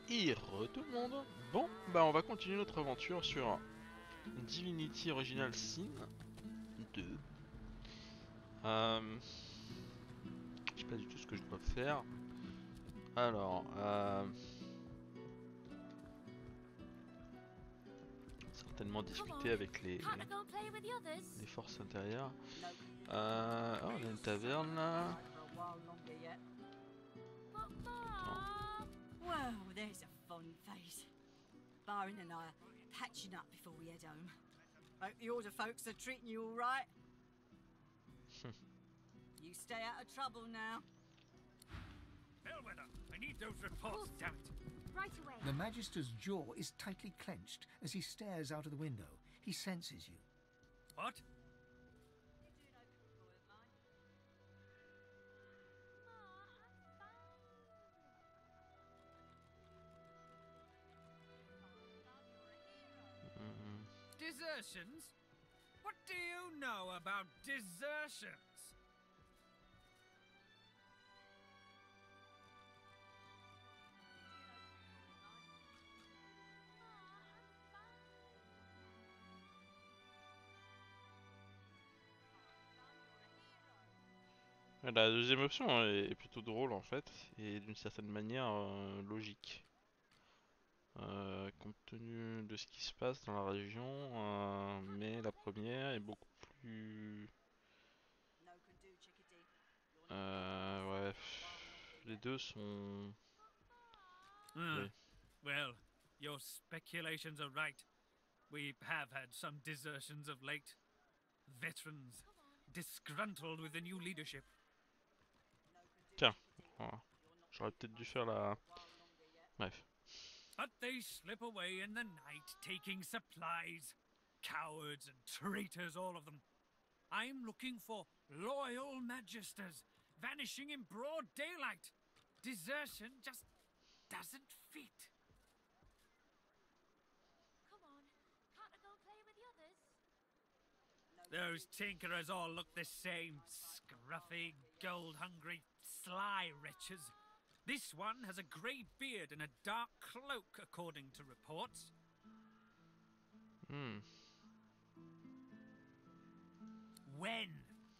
Et tout le monde. Bon, bah on va continuer notre aventure sur Divinity Original Sin 2. Je sais pas du tout ce que je dois faire. Alors, certainement discuter avec les forces intérieures. Oh, on a une taverne là. Attends. Well, there's a fun face. Byron and I are patching up before we head home. Hope the Order folks are treating you all right. You stay out of trouble now. Bellwether, I need those reports, damn it. Right away. The Magister's jaw is tightly clenched as he stares out of the window. He senses you. What? Desertions? What do you know about desertions? La deuxième option est plutôt drôle en fait, et d'une certaine manière logique. Compte tenu de ce qui se passe dans la région, mais la première est beaucoup plus... ouais, les deux sont... Oui. Well, your speculations are right. We have had some desertions of late. Veterans, disgruntled with the new leadership. Tiens, voilà. J'aurais peut-être dû faire la... Bref. But they slip away in the night, taking supplies. Cowards and traitors, all of them. I'm looking for loyal magisters, vanishing in broad daylight. Desertion just doesn't fit. Come on, can't I go and play with the others? Those tinkerers all look the same. Scruffy, gold-hungry, sly wretches. This one has a grey beard and a dark cloak, according to reports. When,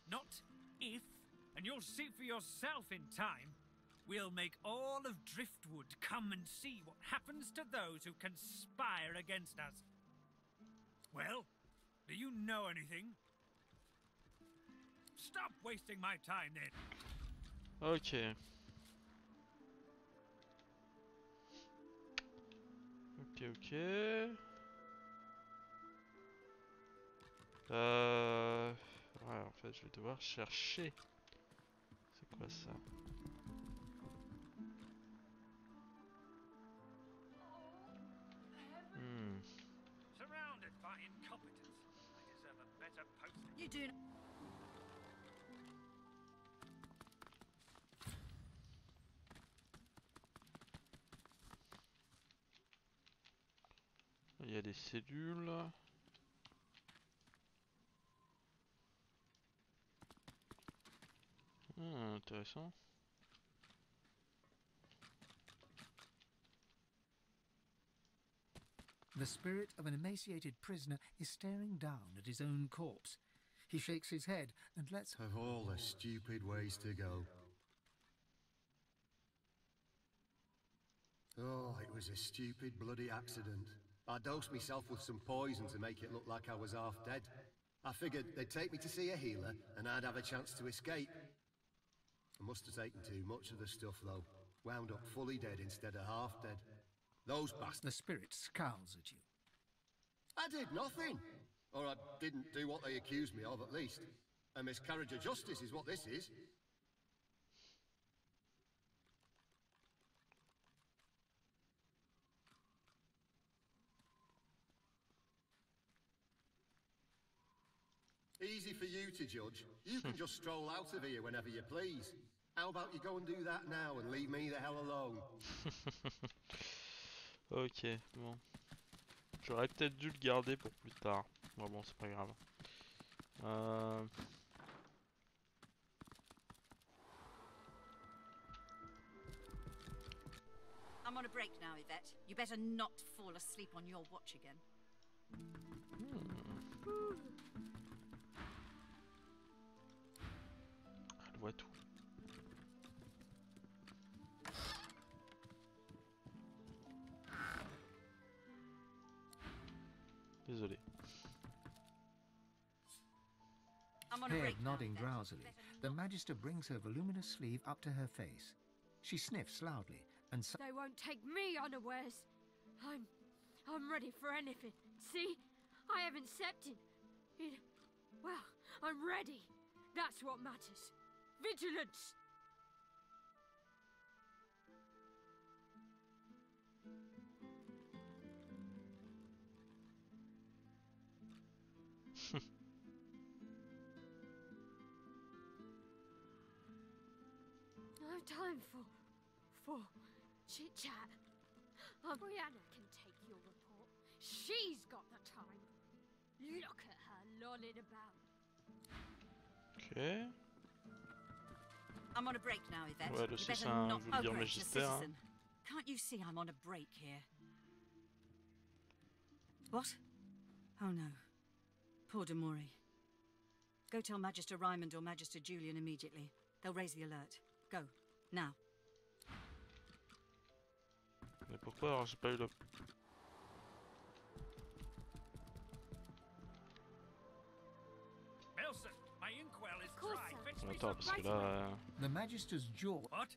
not if, and you'll see for yourself in time. We'll make all of Driftwood come and see what happens to those who conspire against us. Well, do you know anything? Stop wasting my time then. Ok. Ok. Ouais, en fait, je vais devoir chercher. C'est quoi ça? Surrounded by incompetence, I deserve a better posting. You do. Il y a des cellules. Intéressant. The spirit of an emaciated prisoner is staring down at his own corpse. He shakes his head and lets... Of all the stupid ways to go. Oh, it was a stupid bloody accident. I dosed myself with some poison to make it look like I was half dead. I figured they'd take me to see a healer and I'd have a chance to escape. I must have taken too much of the stuff though. Wound up fully dead instead of half dead. Those bastards. The spirit scowls at you. I did nothing. Or I didn't do what they accused me of, at least. A miscarriage of justice is what this is. Easy for you to judge. You can just stroll out of here whenever you please. How about you go and do that now and leave me the hell alone? Ok, bon. J'aurais peut-être dû le garder pour plus tard. Bon, c'est pas grave. I'm on a break now, Yvette. You better not fall asleep on your watch again. Elle voit tout. Désolé. I'm on a Head break now, nodding Yvette. drowsily, the Magister brings her voluminous sleeve up to her face. She sniffs loudly and They won't take me unawares. I'm ready for anything. See? I have accepted. Well, I'm ready. That's what matters. Vigilance! No time for chit-chat. Brianna can take your report. She's got the time. Look at her lolling about. Ok. I'm on a break now, Yvette. Ouais, elle You aussi better c'est un not. je veux dire great, a magistère. Hein. citizen. Can't you see I'm on a break here? What? Oh no. Poor Demori. Go tell Magister Raymond or Magister Julian immediately. They'll raise the alert. Go. Now. Mais pourquoi alors j'ai pas eu le... Nelson, my inkwell is course, dry. sir. Fetch me Attends, some parce que là... the Magister's jaw. What?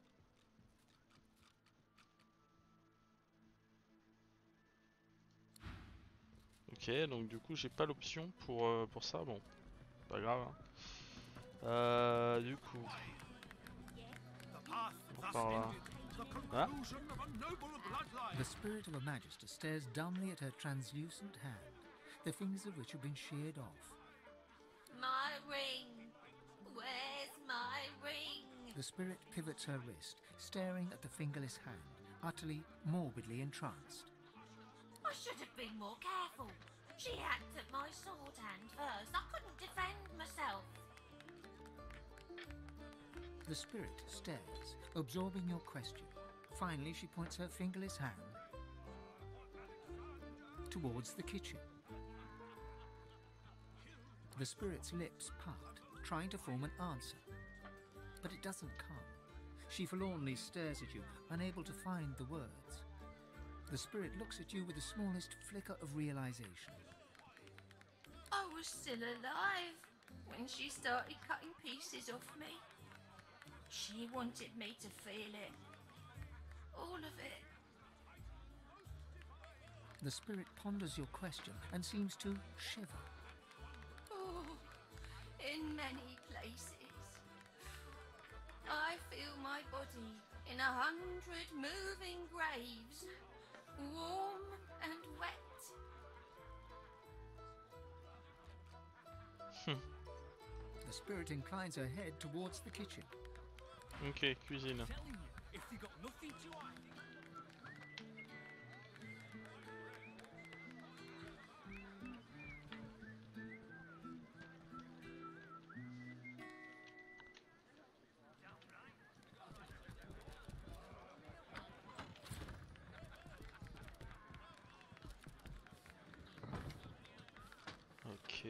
Ok, donc du coup j'ai pas l'option pour ça, bon, pas grave. Hein. Du coup, on part là. Ah, The spirit of a Magister stares dumbly at her translucent hand, the fingers of which have been sheared off. My ring! Where's my ring? The spirit pivots her wrist, staring at the fingerless hand, utterly, morbidly entranced. I should have been more careful. She hacked at my sword hand first. I couldn't defend myself. The spirit stares, absorbing your question. Finally, she points her fingerless hand towards the kitchen. The spirit's lips part, trying to form an answer. But it doesn't come. She forlornly stares at you, unable to find the words. The spirit looks at you with the smallest flicker of realization. I was still alive when she started cutting pieces off me. She wanted me to feel it. All of it. The spirit ponders your question and seems to shiver. Oh, in many places. I feel my body in 100 moving graves, warm and wet. The spirit inclines her head towards the kitchen. ok, cuisine. Telling you, if you got nothing to hide. Ok.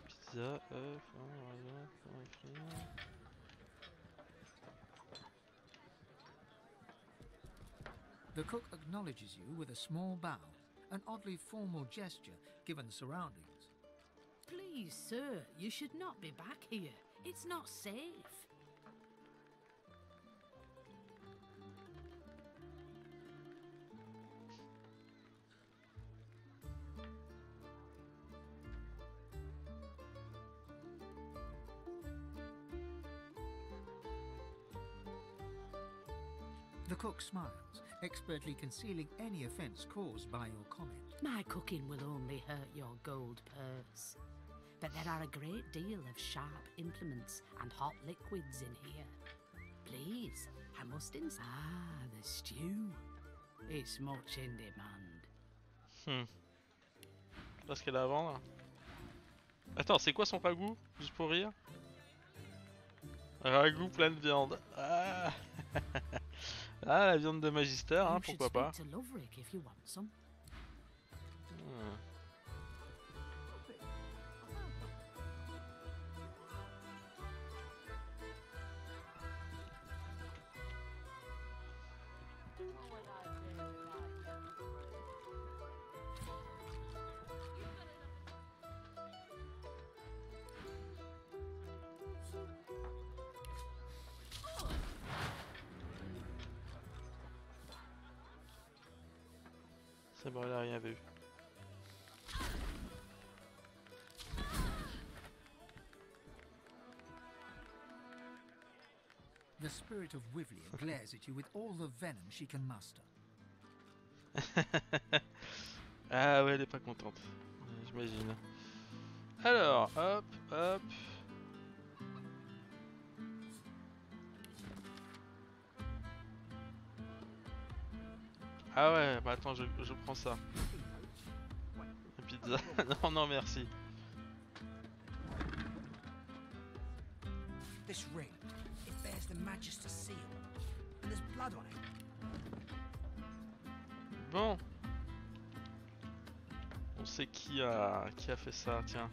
Pizza, œuf, The cook acknowledges you with a small bow, an oddly formal gesture given the surroundings. Please, sir, you should not be back here. It's not safe. The cook smiles, expertly concealing any offence caused by your comment. My cooking will only hurt your gold purse. But there are a great deal of sharp implements and hot liquids in here. Please, I must Ah, the stew. It's much in demand. Là, ce qu'elle a à vendre. Attends, c'est quoi son ragoût? Juste pour rire. Ragoût plein de viande. Ah Ah, la viande de Magister, hein, You should pourquoi pas. speak to Loverick if you want some. Hmm. C'est bon, il a rien vu. The spirit of Wivlia glares at you with all the venom she can muster. Ah ouais, elle est pas contente. J'imagine. Alors, hop, hop. Ah ouais, bah attends, je prends ça. La pizza. Non, non, merci. This ring, it bears the Magister's seal, and there's blood on it. Bon. On sait qui a fait ça, tiens.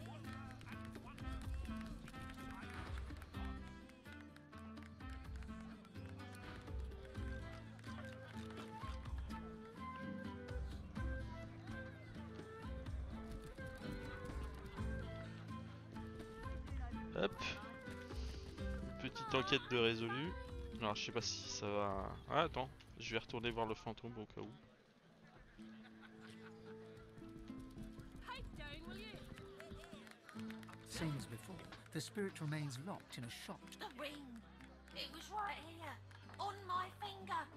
Hop. Petite enquête de résolu. Alors je sais pas si ça va... Ah attends, je vais retourner voir le fantôme au cas où. Same as before, the spirit remains locked in a shocked... The ring! It was right here, on my finger!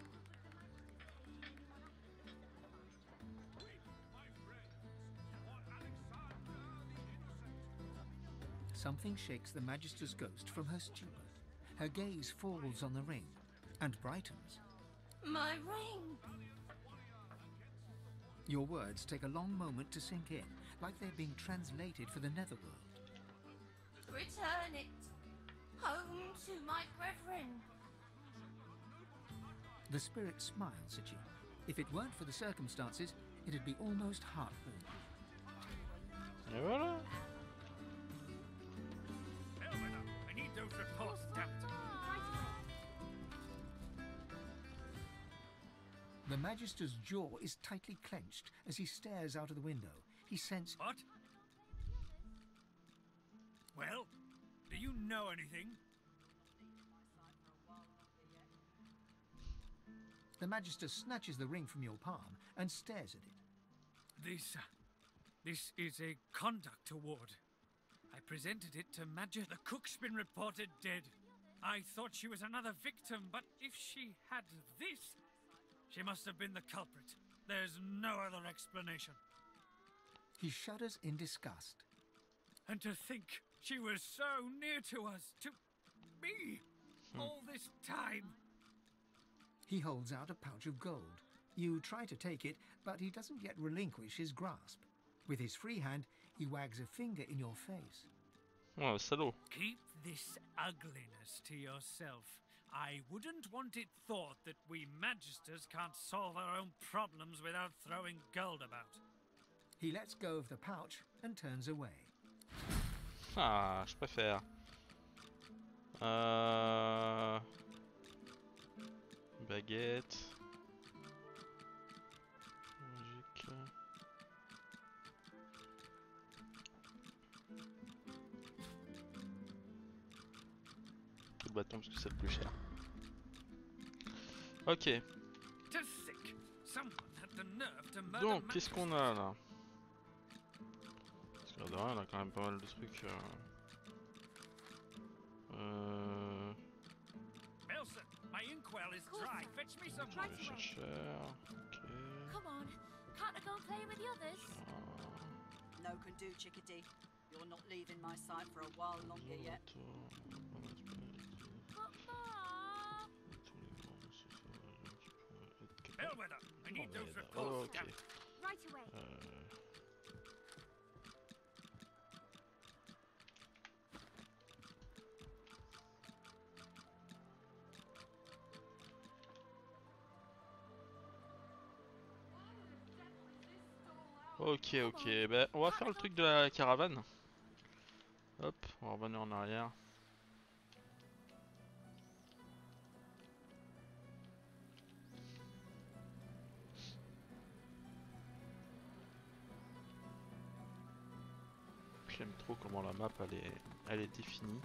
Something shakes the Magister's ghost from her stupor. Her gaze falls on the ring and brightens. My ring! Your words take a long moment to sink in, like they're being translated for the netherworld. Return it! Home to my brethren! The spirit smiles at you. If it weren't for the circumstances, it'd be almost heartwarming. Et voilà. I need those reports stamped. The Magister's jaw is tightly clenched as he stares out of the window. He senses... What? Well, do you know anything? The Magister snatches the ring from your palm and stares at it. This is a conduct award. I presented it to Madge. The cook's been reported dead. I thought she was another victim, but if she had this, she must have been the culprit. There's no other explanation. He shudders in disgust. And to think she was so near to us, to me, all this time. He holds out a pouch of gold. You try to take it, but he doesn't yet relinquish his grasp. With his free hand, he wags a finger in your face. Oh, salaud. Keep this ugliness to yourself. I wouldn't want it thought that we Magisters can't solve our own problems without throwing gold about. He lets go of the pouch and turns away. Ah, je préfère. Baguette. Logique. Le bâton parce que c'est le plus cher. Ok. To think someone had the nerve to murder Donc, qu'est-ce qu'on a là? Parce que là, de rien, on a quand même pas mal de trucs. Elsa, my inkwell is dry. Fetch me some Les chercheurs. Ok. Come on, can't I go and play with the others? No can do, chickadee. You're not leaving my sight for a while longer yet. But Ma! Bellwether, I need those reports Ok. stamped. Right away. Ok, ok, ben on va faire le truc de la caravane. Hop, on va revenir en arrière. J'aime trop comment la map elle est définie.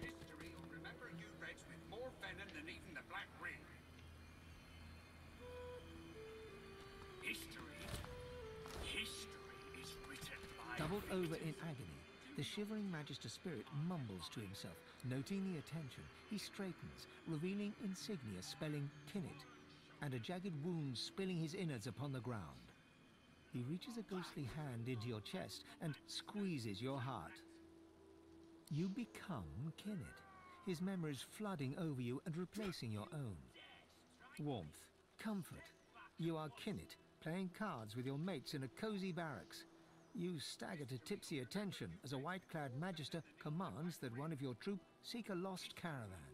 History will remember you Reds with more venom than even the Black Ring. History is written by Doubled over in agony, the shivering Magister spirit mumbles to himself. Noting the attention, he straightens, revealing insignia spelling Kinnet, and a jagged wound spilling his innards upon the ground. He reaches a ghostly hand into your chest and squeezes your heart. You become Kinnet, his memories flooding over you and replacing your own. Warmth, comfort. You are Kinnet, playing cards with your mates in a cozy barracks. You stagger to tipsy attention as a white-clad Magister commands that one of your troop seek a lost caravan.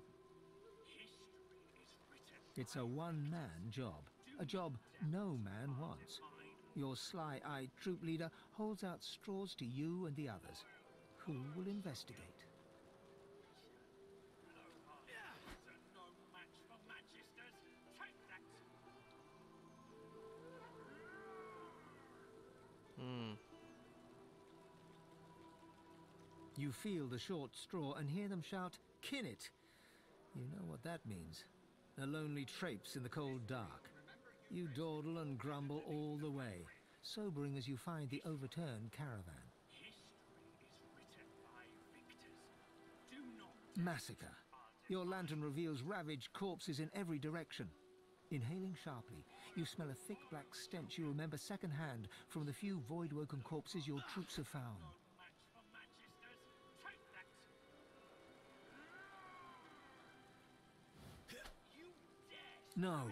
It's a one-man job, a job no man wants. Your sly-eyed troop leader holds out straws to you and the others. Who will investigate? You feel the short straw and hear them shout, Kinnet! You know what that means. A lonely traipse in the cold dark. You dawdle and grumble all the way, sobering as you find the overturned caravan. Massacre. Your lantern reveals ravaged corpses in every direction. Inhaling sharply, you smell a thick black stench you remember secondhand from the few void-woken corpses your troops have found. No.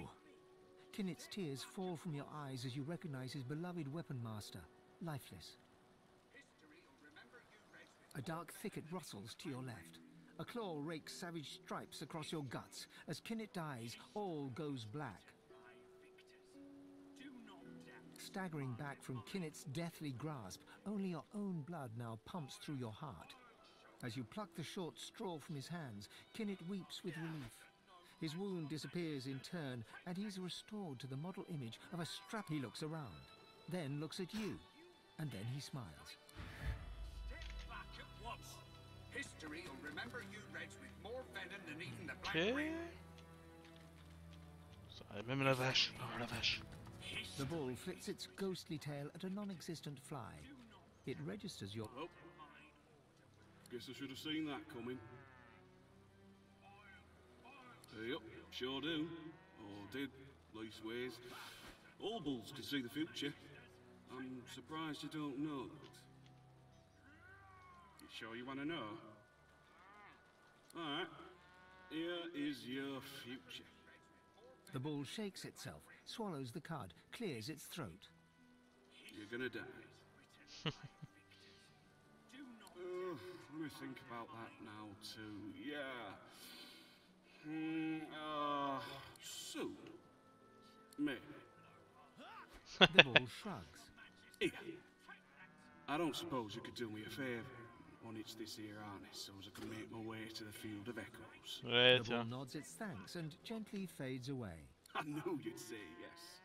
Kinnet's tears fall from your eyes as you recognize his beloved weapon master, lifeless. A dark thicket rustles to your left. A claw rakes savage stripes across your guts. As Kinnet dies, all goes black. Staggering back from Kinnet's deathly grasp, only your own blood now pumps through your heart. As you pluck the short straw from his hands, Kinnet weeps with relief. His wound disappears in turn, and he is restored to the model image of a strap. He looks around, then looks at you, and then he smiles. Step back at once. History will remember you Reds with more venom than even the Black Ring. Même la vache. Oh la vache. The bull flicks its ghostly tail at a non-existent fly. It registers your... Oh. Guess I should have seen that coming. Yep, sure do. Or did, leastways. All bulls can see the future. I'm surprised you don't know that. You sure you want to know? Alright. Here is your future. The bull shakes itself, swallows the cud, clears its throat. You're gonna die. Let me think about that now too. Yeah. Soon. Maybe. The bull shrugs. Here. I don't suppose you could do me a favour. Unhitch this here harness so as I can make my way to the field of echoes. Ouais, The bull tiens. nods its thanks and gently fades away. I knew you'd say yes.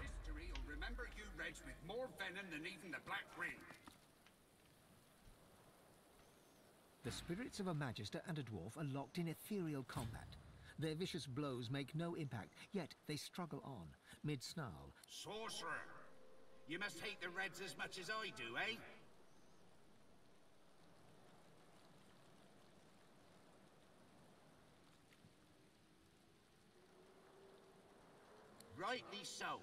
History will remember you Reds with more venom than even the Black Ring. The spirits of a Magister and a dwarf are locked in ethereal combat. Their vicious blows make no impact, yet they struggle on, mid-snarl. Sorcerer! You must hate the Reds as much as I do, eh? Rightly so.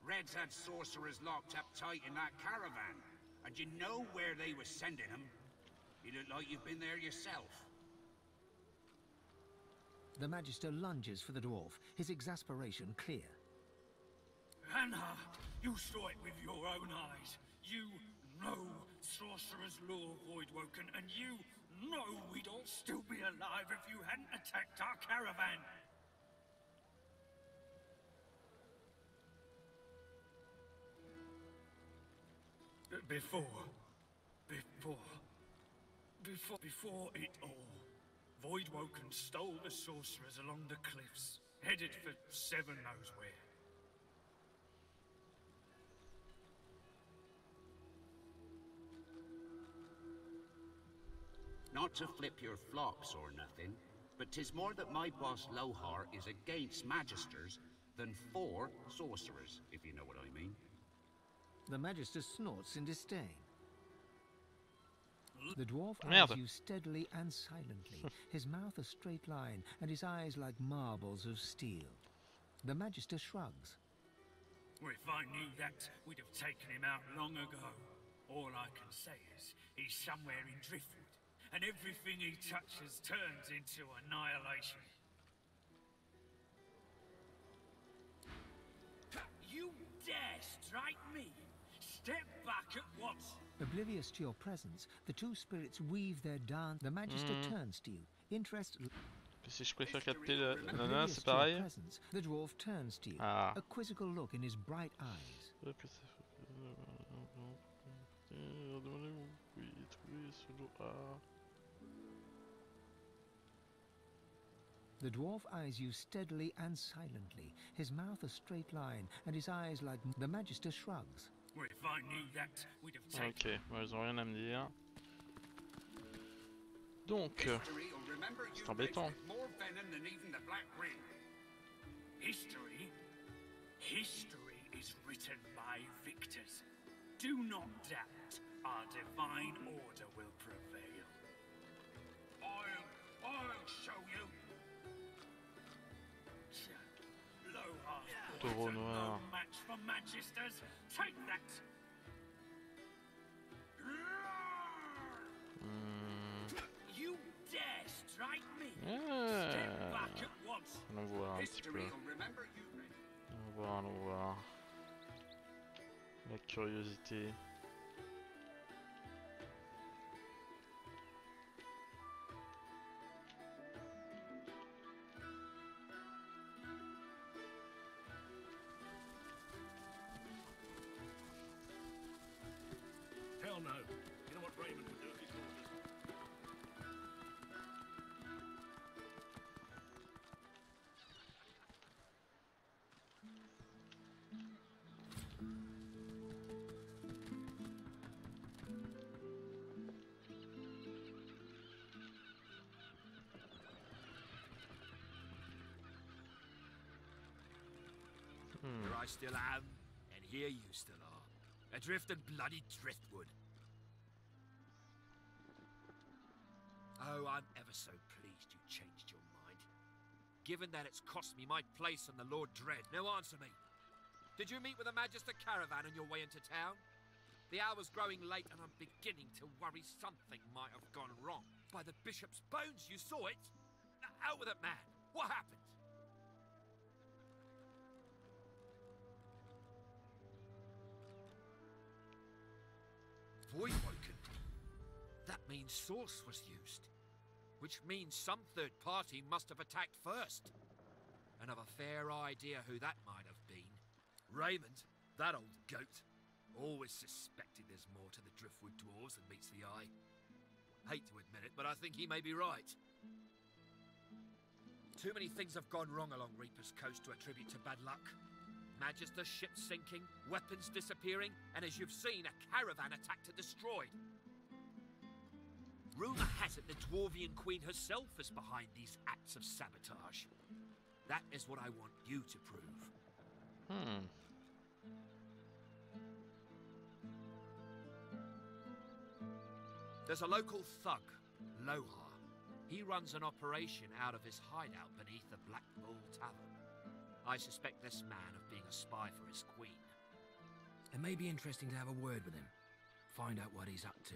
Reds had sorcerers locked up tight in that caravan. And you know where they were sending them. You look like you've been there yourself. The Magister lunges for the dwarf, his exasperation clear. Hannah, you saw it with your own eyes. You know sorcerer's law, Voidwoken, and you know we'd all still be alive if you hadn't attacked our caravan. Before it all, Voidwoken stole the sorcerers along the cliffs, headed for Seven knows where. Not to flip your flops or nothing, but 'tis more that my boss Lohar is against magisters than for sorcerers, if you know what I mean. The Magister snorts in disdain. The dwarf Merde. eyes you steadily and silently, his mouth a straight line, and his eyes like marbles of steel. The Magister shrugs. Well, if I knew that, we'd have taken him out long ago. All I can say is, he's somewhere in Driftwood, and everything he touches turns into annihilation. You dare strike me? Step back at once! Oblivious to your presence, the two spirits weave their dance. The Magister turns to you. Interest. Si je préfère capter la nana, Oblivious c'est to your pareil. presence, the dwarf turns to you. Ah. A quizzical look in his bright eyes. The dwarf eyes you steadily and silently, his mouth a straight line, and his eyes like... The Magister shrugs. Well, if I knew that, we'd have taken... Ok, bon, ils ont rien à me dire. Donc, c'est embêtant. History is written by victors. Do not doubt our divine order will prevail. I'll show you. Taureau noir. No match for magisters. Take that. You dare strike me? Step back at once. Allons voir un petit peu. Allons voir. La curiosité. Hell no. You know what Raymond would do if he's orders? Here I still am, and here you still are. Adrift in bloody driftwood. Oh, I'm ever so pleased you changed your mind. Given that it's cost me my place in the Lord Dread. Now answer me. Did you meet with the Magister caravan on your way into town? The hour's growing late and I'm beginning to worry something might have gone wrong. By the bishop's bones, you saw it? Out with it, man. What happened? Voidwoken. That means source was used. Which means some third party must have attacked first. And I've a fair idea who that might have been. Raymond, that old goat. Always suspected there's more to the Driftwood dwarves than meets the eye. Hate to admit it, but I think he may be right. Too many things have gone wrong along Reaper's Coast to attribute to bad luck. Magister ships sinking, weapons disappearing, and as you've seen, a caravan attacked and destroyed. Rumour has it the Dwarvian Queen herself is behind these acts of sabotage. That is what I want you to prove. There's a local thug, Lohar. He runs an operation out of his hideout beneath the Black Bull Tavern. I suspect this man of being a spy for his queen. It may be interesting to have a word with him. Find out what he's up to.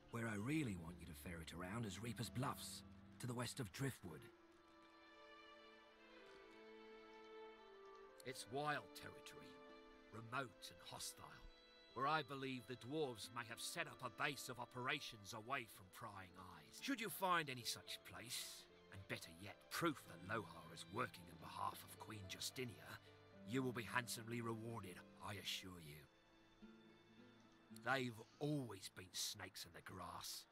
Where I really want you to ferret around is Reaper's Bluffs, to the west of Driftwood. It's wild territory, remote and hostile, where I believe the dwarves may have set up a base of operations away from prying eyes. Should you find any such place, and better yet, proof that Lohar is working on behalf of Queen Justinia, you will be handsomely rewarded, I assure you. They've always been snakes in the grass.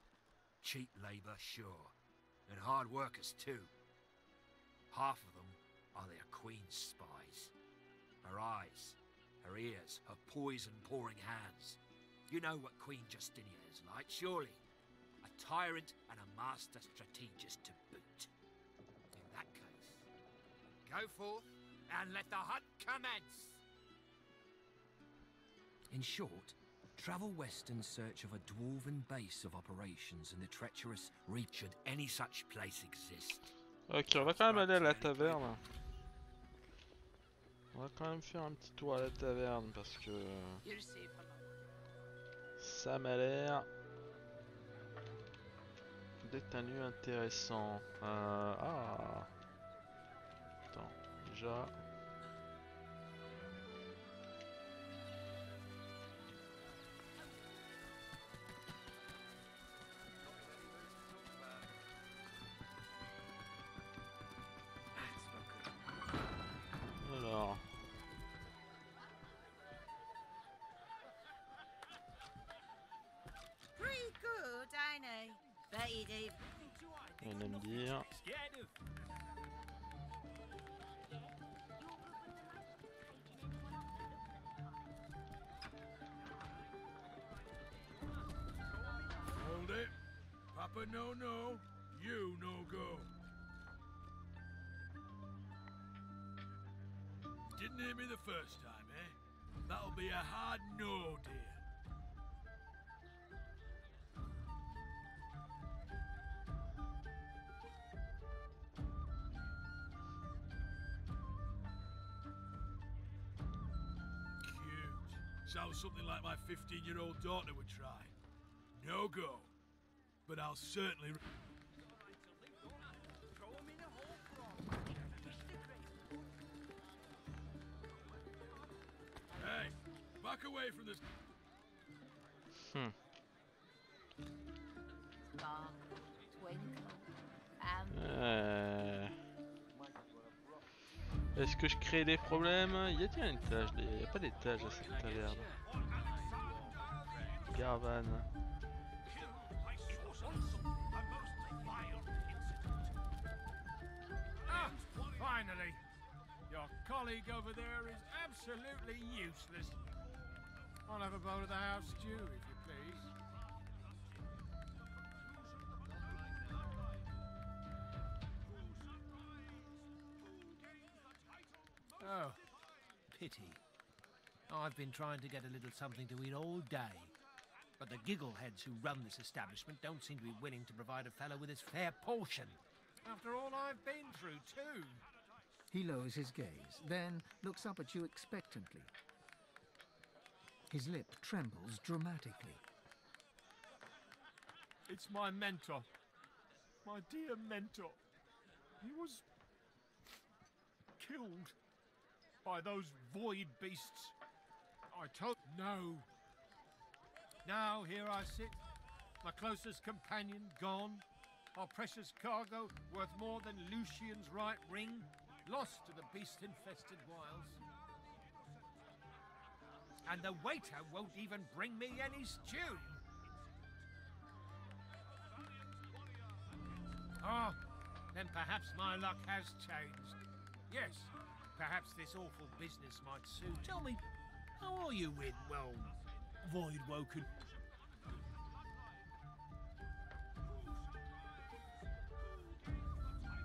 Cheap labour, sure, and hard workers too. Half of them are their queen's spies. Her eyes, her ears, her poison-pouring hands. You know what Queen Justinia is like, surely. A tyrant and a master strategist to boot. In that case, go forth and let the hunt commence! In short, travel west in search of a dwarven base of operations in the treacherous reach, should any such place exist. Ok, on va quand même aller à la taverne. On va quand même faire un petit tour à la taverne parce que ça m'a l'air d'être un lieu intéressant. Ah, attends, déjà. Alors. Pretty good, ain't he? Bet he'd even... Rien à me dire. Hold it. Papa no no, you no go. Didn't hear me the first time, eh? That'll be a hard no, dear. Cute. Sounds something like my 15-year-old daughter would try. No go. But I'll certainly... Hey, back away from this. Est-ce que je crée des problèmes? Y a-t-il une étage? Y a pas d'étage à cette taverne. Caravane. Ah, finally. Your colleague over there is absolutely useless. I'll have a bowl of the house stew, if you please. Oh, pity. I've been trying to get a little something to eat all day. But the giggleheads who run this establishment don't seem to be willing to provide a fellow with his fair portion. After all I've been through, too. He lowers his gaze, then looks up at you expectantly. His lip trembles dramatically. It's my mentor. My dear mentor. He was... killed by those void beasts. I told... No. Now here I sit, my closest companion gone, our precious cargo worth more than Lucian's right ring, lost to the beast-infested wilds. And the waiter won't even bring me any stew. Ah, then perhaps my luck has changed. Yes, perhaps this awful business might suit. Tell me, how are you in, well, Void Woken?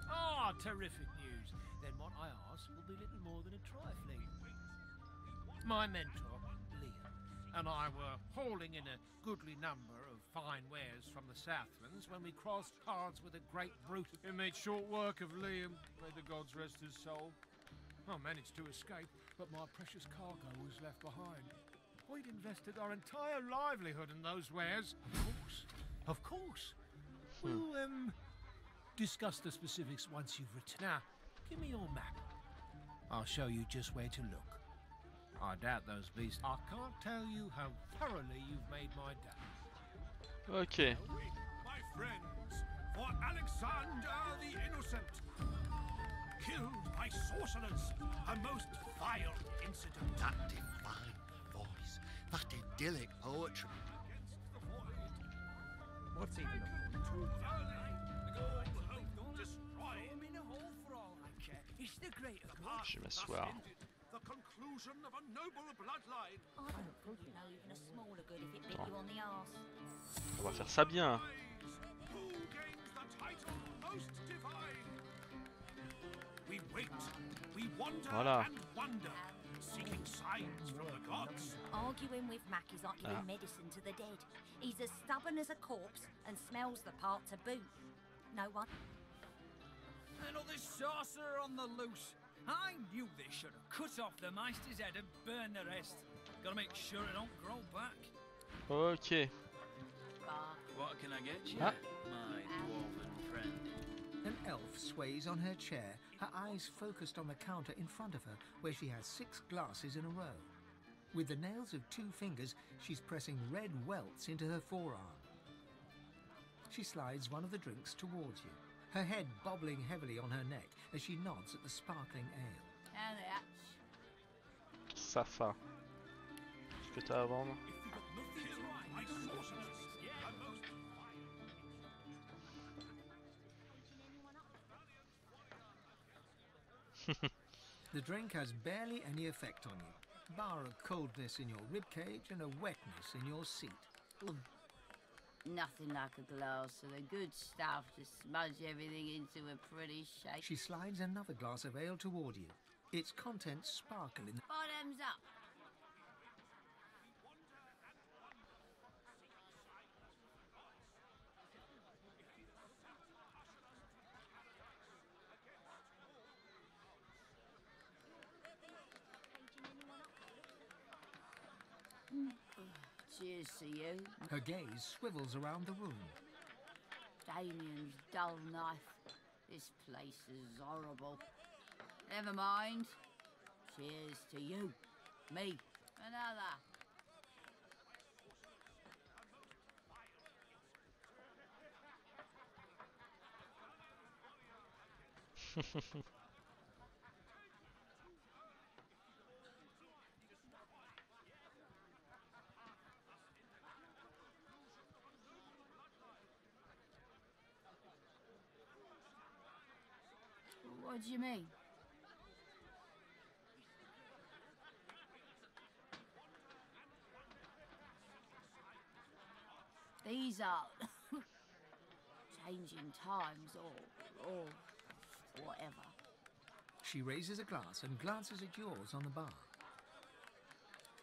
Ah, terrific news. Then what I ask will be little more than a trifling. My mentor, Liam, and I were hauling in a goodly number of fine wares from the Southlands when we crossed paths with a great brute. It made short work of Liam, may the gods rest his soul. I managed to escape, but my precious cargo was left behind. We'd invested our entire livelihood in those wares. Of course. We'll, discuss the specifics once you've returned. Now, give me your map. I'll show you just where to look. I doubt those beasts. I can't tell you how thoroughly you've made my day. Ok. My friends, for Alexander the Innocent, killed by sorcerers, a most vile incident. That divine voice, that idyllic poetry. What's even the point? Je vais m'asseoir. The conclusion of a noble bloodline. I don't think you know even a smaller good if it bit you on the arse. On va faire ça bien. Who gains the title most divine? We wait, we wander Voilà. and wonder, seeking signs from the gods. Arguing with Mac is like giving medicine to the dead. He's as stubborn as a corpse and smells the part to boot. No one. Another sorcerer on the loose. I knew they should have cut off the Meister's head and burned the rest. Gotta make sure it don't grow back. Ok. What can I get you, Ah. my dwarven friend? An elf sways on her chair, her eyes focused on the counter in front of her, where she has 6 glasses in a row. With the nails of 2 fingers, she's pressing red welts into her forearm. She slides one of the drinks towards you, her head bobbling heavily on her neck as she nods at the sparkling ale. And Safa. Qu'est-ce que t'as à vendre? The drink has barely any effect on you, bar a coldness in your ribcage and a wetness in your seat. Nothing like a glass of the good stuff to smudge everything into a pretty shape. She slides another glass of ale toward you. Its contents sparkle in the... Bottoms up. Cheers to you. Her gaze swivels around the room. Damien's dull knife. This place is horrible. Never mind. Cheers to you. Me. Another. What do you mean? These are changing times or whatever. She raises a glass and glances at yours on the bar.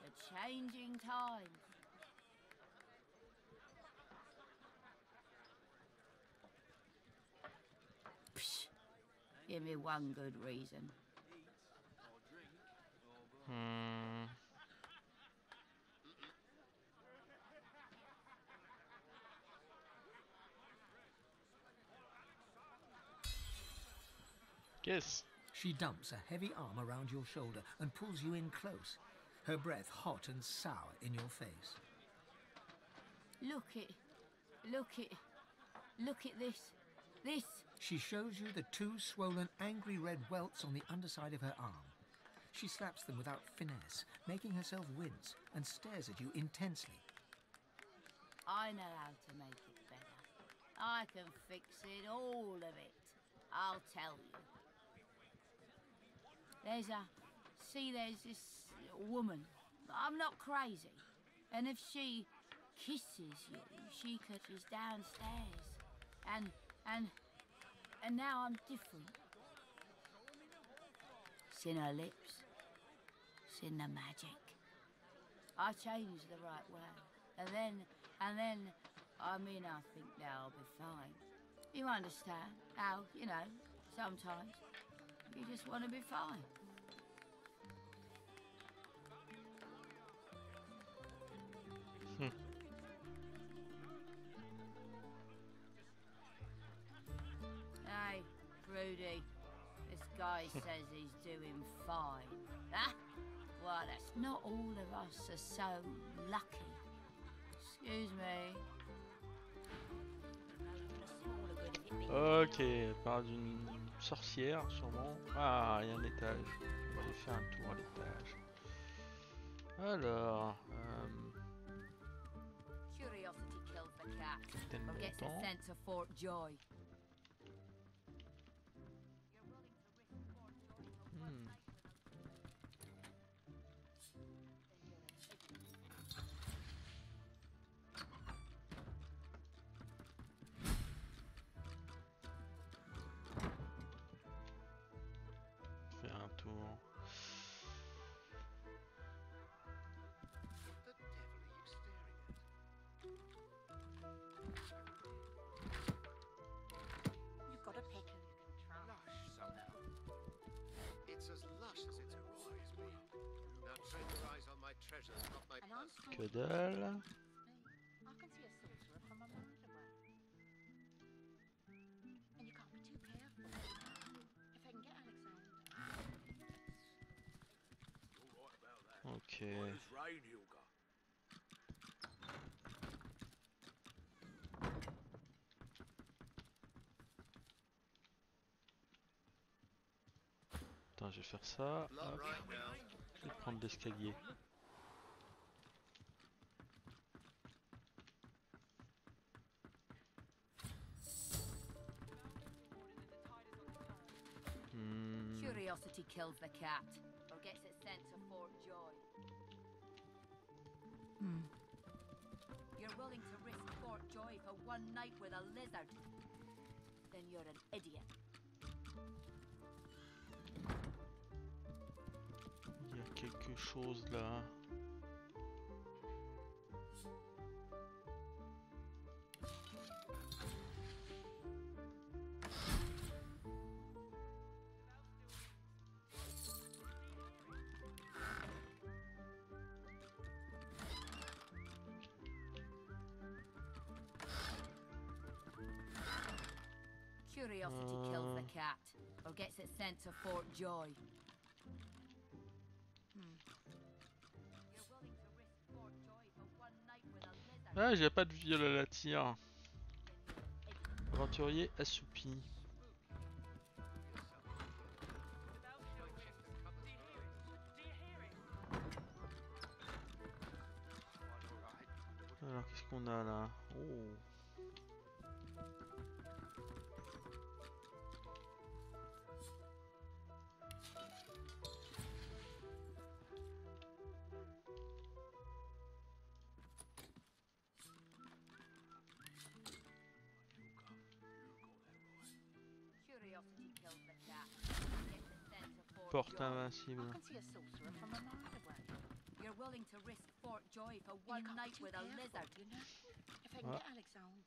The changing times. Psh, give me one good reason. Yes. She dumps a heavy arm around your shoulder and pulls you in close, her breath hot and sour in your face. Look at this. She shows you the 2 swollen, angry red welts on the underside of her arm. She slaps them without finesse, making herself wince, and stares at you intensely. I know how to make it better. I can fix it, all of it. I'll tell you. There's this woman. I'm not crazy. And if she kisses you, she is downstairs. And now I'm different. It's in her lips. It's in the magic. I changed the right way. And then, I think now I'll be fine. You understand how, sometimes you just want to be fine. Hey, Rudy, this guy says he's doing fine. Huh? Well, that's not all of us are so lucky. Excuse me. Ok, elle parle d'une sorcière sûrement. Ah, il y a un étage. On va aller faire un tour à l'étage. Alors, Curiosity kills the cat. tellement Or gets a longtemps. sense of fort joy. Hmm. Faire un tour. You've got a pick and you can try. Lush somehow. It's as lush as it's always been. Now train your eyes on my treasures, not my And I'm personal. Que dalle. I can see a sorcerer from a mile away. And you can't be too careful. If I can get Alexander. You're right about that. Ok. What is rain, Hilga? Attends, je vais faire ça. Blood Hop. right now. Je vais prendre l'escalier. Hmm. Curiosity kills the cat. Or gets its sense of fort joy. You're willing to risk fort joy for one night with a lizard? Then you're an idiot. Il y a quelque chose là. Curiosity kills the cat. Or gets its sense of fort joy. You're willing to risk fort joy for one night with a lizard? Ah, j'ai pas de viol à la tire. Aventurier assoupi. Alors, qu'est-ce qu'on a là? Oh. Curiosity kills the cat. Gets its sense of fort Porte joy. invincible. I can see a sorcerer from a mile away. You're willing to risk fort joy for And you one can't be night too with a careful, lizard? you know? If I can Ah. get Alexander,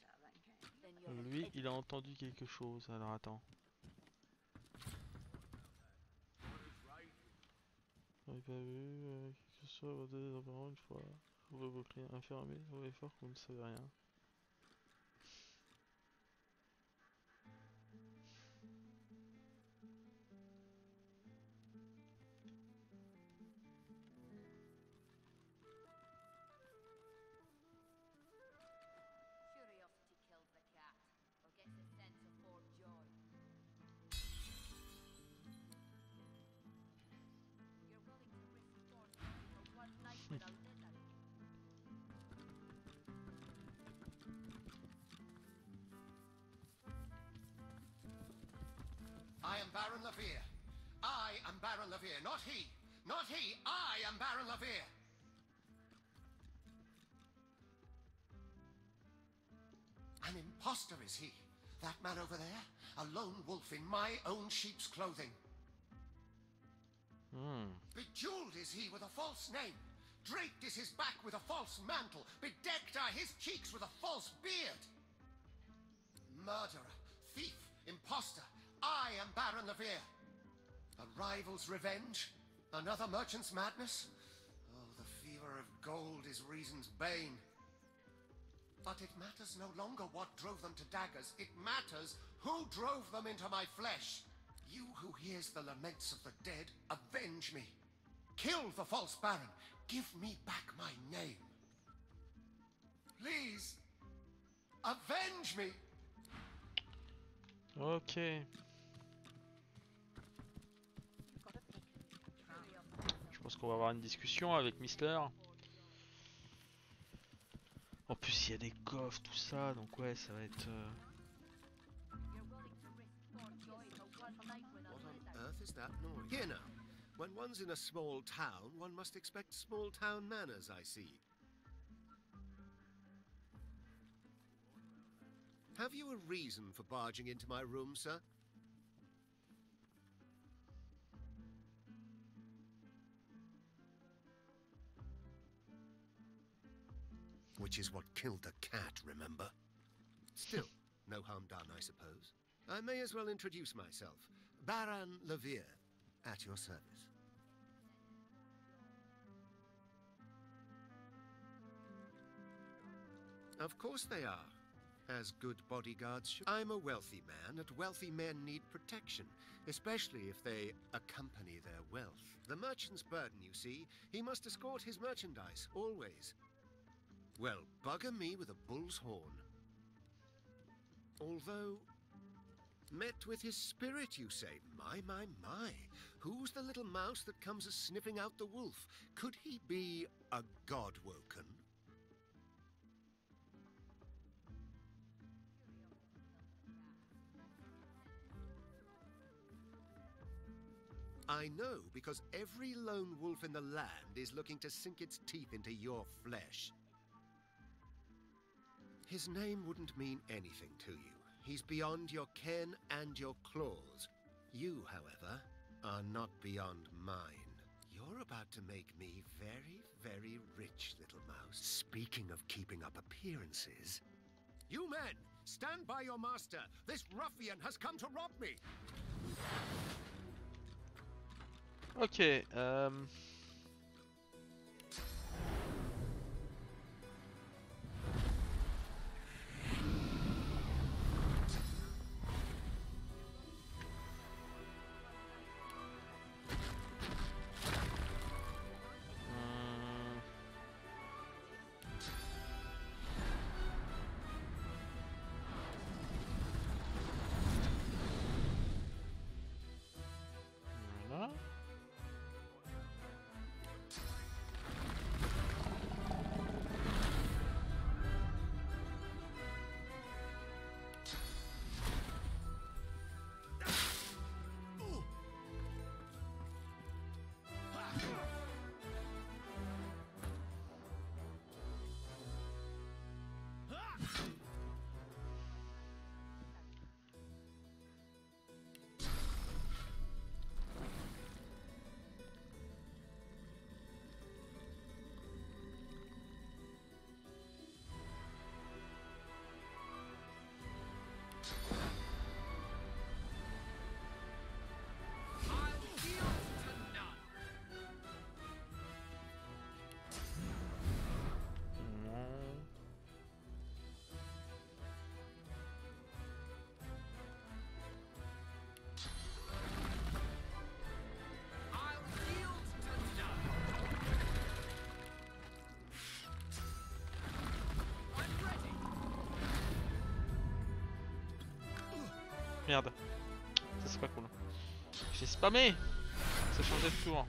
Then you're an Lui, idiot. il a entendu quelque chose. Alors attends. J'avais pas vu que ce soit votre apparent une fois. Ouvrez vos clés, enfermez, ouvrez fort, vous ne savez rien. Curiosity kills the cat. Or gets its sense of fort joy. You're willing to risk fort joy for one night with a lizard? I am Baron Levere. I am Baron Levere, not he. Not he. I am Baron Levere. An imposter is he. That man over there, a lone wolf in my own sheep's clothing. Bejeweled is he with a false name. Draped is his back with a false mantle. Bedecked are his cheeks with a false beard. Murderer, thief, imposter. I am Baron Levere. A rival's revenge? Another merchant's madness? Oh, the fever of gold is reason's bane. But it matters no longer what drove them to daggers. It matters who drove them into my flesh. You who hears the laments of the dead, avenge me. Kill the false baron. Give me back my name. Please, avenge me. Ok. Je pense qu'on va avoir une discussion avec Mister. En plus, il y a des coffres, tout ça, donc ouais, ça va être. What on earth is that noise? Here now. When one's in a small town, one must expect small town manners, I see. Have you a reason for barging into my room, sir? Which is what killed the cat, remember? Still, no harm done, I suppose. I may as well introduce myself. Baron Levere, at your service. Of course they are. As good bodyguards should. I'm a wealthy man, and wealthy men need protection, especially if they accompany their wealth. The merchant's burden, you see. He must escort his merchandise, always. Well, bugger me with a bull's horn. Although, met with his spirit, you say? My. Who's the little mouse that comes a-sniffing out the wolf? Could he be a god-woken? I know, because every lone wolf in the land is looking to sink its teeth into your flesh. His name wouldn't mean anything to you. He's beyond your ken and your claws. You, however, are not beyond mine. You're about to make me very, very rich, little mouse. Speaking of keeping up appearances... You men, stand by your master! This ruffian has come to rob me! Ok, voilà. Merde, ça c'est pas cool. J'ai spammé. Ça changeait de tour.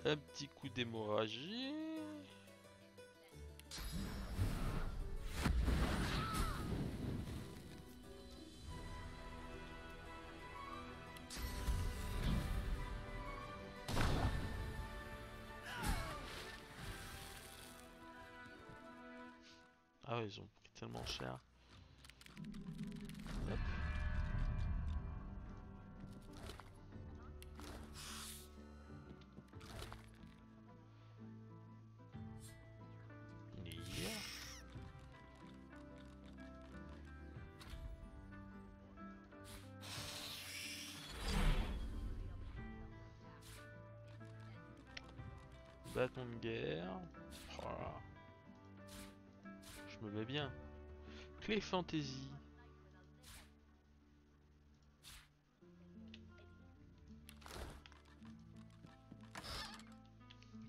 Un petit coup d'hémorragie. Ah ouais, ils ont pris tellement cher. Hop. Yeah. Bâton de guerre. Oh là. Je me mets bien. Clé fantasy.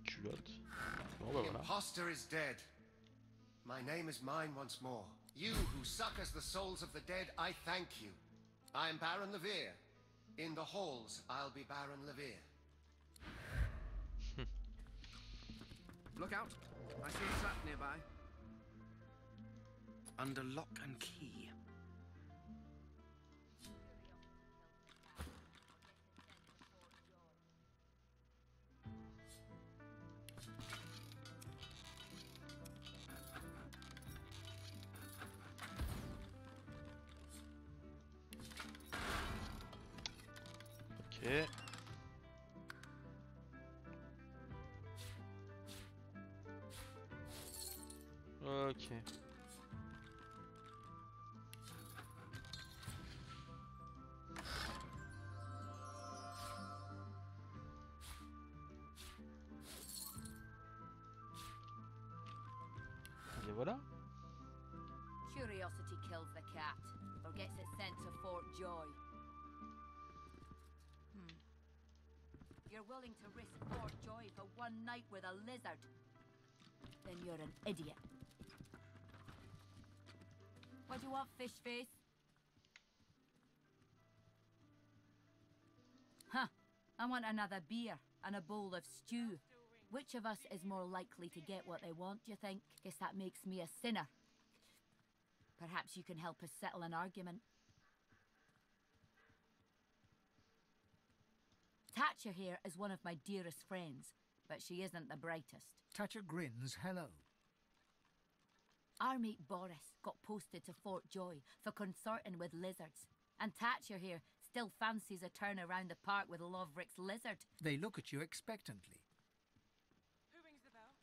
Culotte. Bon bah The voilà. imposter is dead. My name is mine once more. You who succors the souls of the dead, I thank you. I am Baron Levere. In the halls, I'll be Baron Levere. Look out! I see a trap nearby. Under lock and key. Ok. Ok. Et voilà. Curiosity kills the cat, or gets it sent to Fort Joy. You're willing to risk Fort Joy for one night with a lizard? Then you're an idiot. What do you want, fish face? Huh. I want another beer and a bowl of stew. Which of us is more likely to get what they want, do you think? Guess that makes me a sinner. Perhaps you can help us settle an argument. Thatcher here is one of my dearest friends, but she isn't the brightest. Thatcher grins hello. Our mate Boris got posted to Fort Joy for consorting with lizards, and Thatcher here still fancies a turn around the park with Loverick's lizard. They look at you expectantly. Who rings the bell?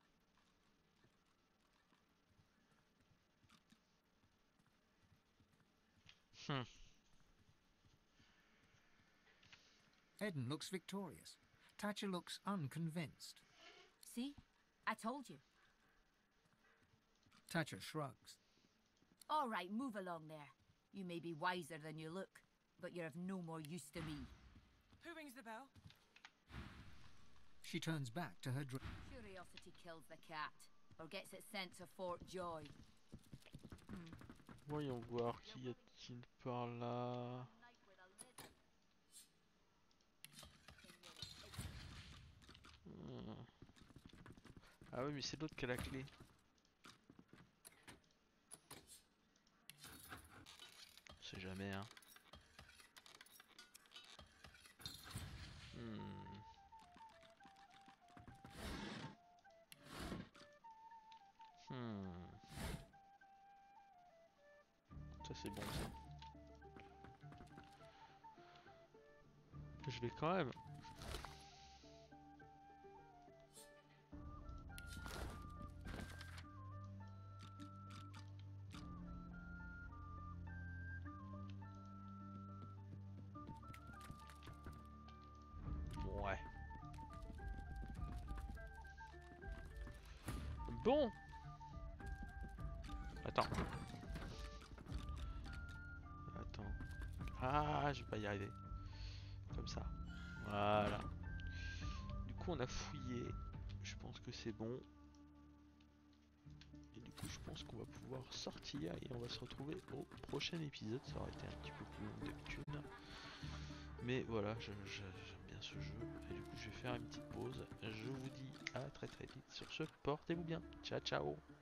Eden looks victorious. Thatcher looks unconvinced. See? I told you. Thatcher shrugs. All right, move along there. You may be wiser than you look, but you're of no more use to me. Who rings the bell? She turns back to her drink. Curiosity kills the cat, or gets it sent to Fort Joy. Voyons voir, qui a-t-il par là? Ah oui, mais c'est l'autre qui a la clé. On sait jamais, hein. Ça c'est bon ça. Je vais quand même. Ouais. Bon. Attends. Ah, je vais pas y arriver. Comme ça. Voilà. Du coup, on a fouillé. Je pense que c'est bon. Et du coup, je pense qu'on va pouvoir sortir et on va se retrouver au prochain épisode. Ça aurait été un petit peu plus long que d'habitude. Mais voilà, j'aime bien bien ce jeu. Et du coup, je vais faire une petite pause. Je vous dis à très vite. Sur ce, portez-vous bien. Ciao, ciao.